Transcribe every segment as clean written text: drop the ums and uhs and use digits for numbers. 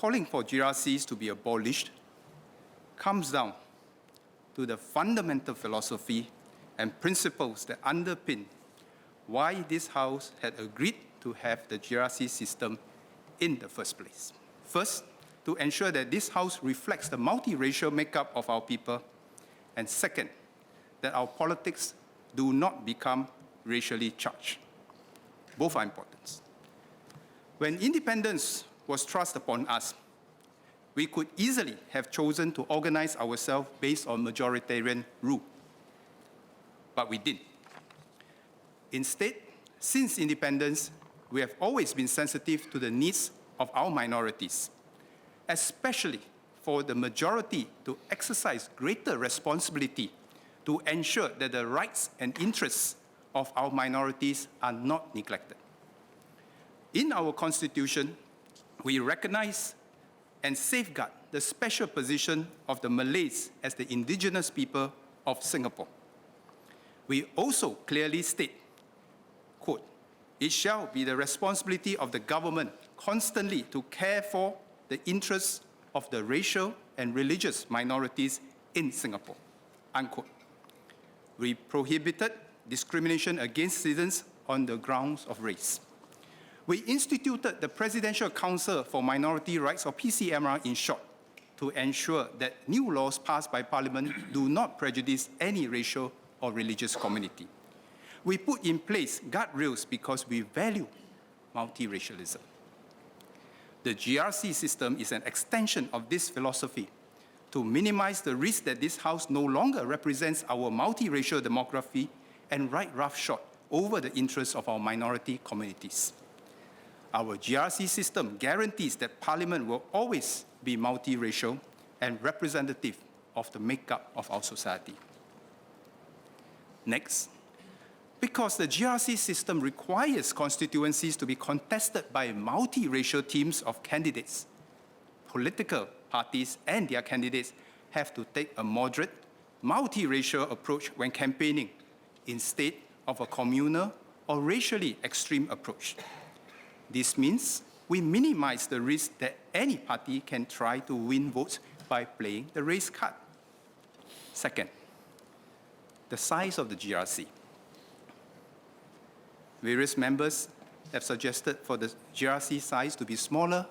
calling for GRCs to be abolished comes down to the fundamental philosophy and principles that underpin why this House had agreed to have the GRC system in the first place. First, to ensure that this House reflects the multiracial makeup of our people, and second, that our politics do not become racially charged. Both are important. When independence was thrust upon us, we could easily have chosen to organize ourselves based on majoritarian rule. But we didn't. Instead, since independence, we have always been sensitive to the needs of our minorities, especially for the majority to exercise greater responsibility to ensure that the rights and interests of our minorities are not neglected. In our Constitution, we recognize and safeguard the special position of the Malays as the indigenous people of Singapore. We also clearly state, quote, "It shall be the responsibility of the government constantly to care for the interests of the racial and religious minorities in Singapore," unquote. We prohibited discrimination against citizens on the grounds of race. We instituted the Presidential Council for Minority Rights, or PCMR in short, to ensure that new laws passed by Parliament do not prejudice any racial or religious community. We put in place guardrails because we value multiracialism. The GRC system is an extension of this philosophy to minimize the risk that this House no longer represents our multiracial demography and ride roughshod over the interests of our minority communities. Our GRC system guarantees that Parliament will always be multiracial and representative of the makeup of our society. Next, because the GRC system requires constituencies to be contested by multiracial teams of candidates, political parties and their candidates have to take a moderate, multiracial approach when campaigning instead of a communal or racially extreme approach. This means we minimize the risk that any party can try to win votes by playing the race card. Second, the size of the GRC. Various members have suggested for the GRC size to be smaller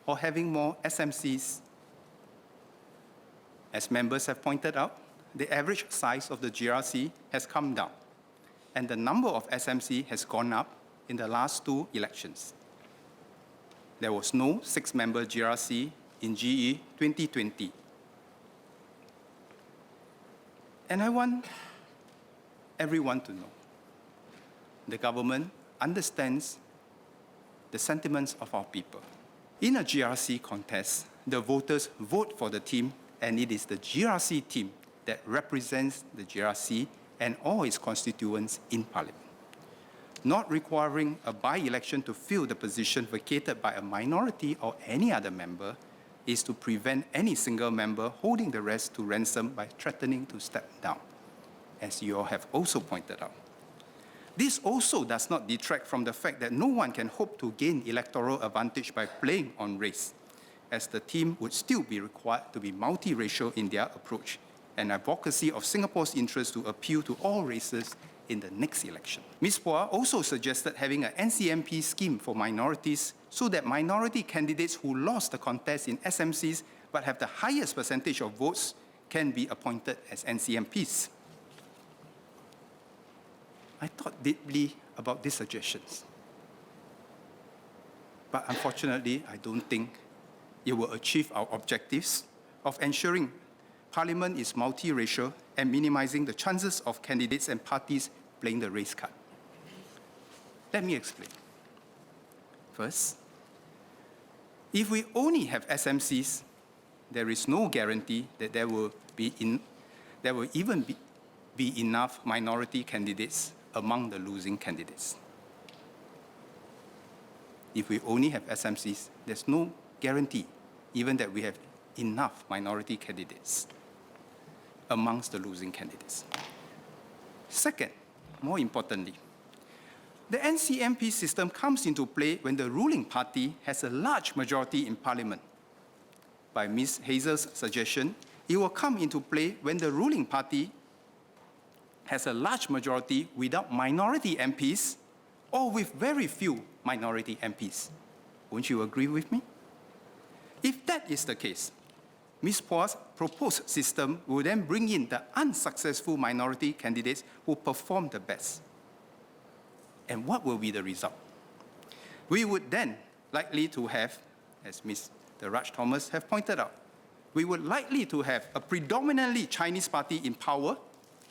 or having more SMCs. As members have pointed out, the average size of the GRC has come down, and the number of SMC has gone up in the last 2 elections. There was no 6-member GRC in GE 2020. And I want everyone to know the government understands the sentiments of our people. In a GRC contest, the voters vote for the team, and it is the GRC team that represents the GRC and all its constituents in Parliament. Not requiring a by-election to fill the position vacated by a minority or any other member is to prevent any single member holding the rest to ransom by threatening to step down, as you all have also pointed out. This also does not detract from the fact that no one can hope to gain electoral advantage by playing on race, as the team would still be required to be multiracial in their approach and advocacy of Singapore's interest to appeal to all races in the next election. Ms. Phua also suggested having an NCMP scheme for minorities so that minority candidates who lost the contest in SMCs but have the highest percentage of votes can be appointed as NCMPs. I thought deeply about these suggestions, but unfortunately, I don't think it will achieve our objectives of ensuring Parliament is multiracial and minimizing the chances of candidates and parties playing the race card. Let me explain. First, if we only have SMCs, there is no guarantee that there will even be enough minority candidates among the losing candidates. If we only have SMCs, there's no guarantee even that we have enough minority candidates amongst the losing candidates. Second, more importantly, the NCMP system comes into play when the ruling party has a large majority in Parliament, by Ms. Hazel's suggestion, it will come into play when the ruling party has a large majority without minority MPs or with very few minority MPs. Won't you agree with me? If that is the case, Ms. Phua's proposed system will then bring in the unsuccessful minority candidates who perform the best. And what will be the result? We would then likely to have, as Mr. Raj Thomas have pointed out, we would likely to have a predominantly Chinese party in power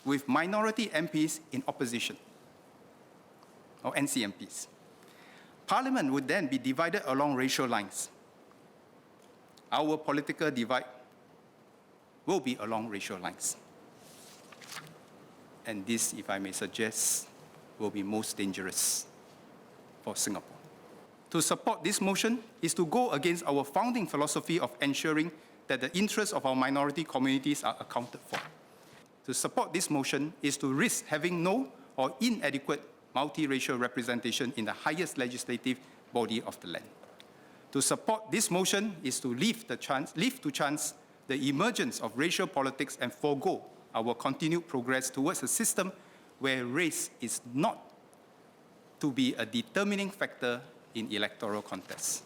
with minority MPs in opposition, or NCMPs. Parliament would then be divided along racial lines. Our political divide will be along racial lines. And this, if I may suggest, will be most dangerous for Singapore. To support this motion is to go against our founding philosophy of ensuring that the interests of our minority communities are accounted for. To support this motion is to risk having no or inadequate multiracial representation in the highest legislative body of the land. To support this motion is to leave to chance the emergence of racial politics and forego our continued progress towards a system where race is not to be a determining factor in electoral contests.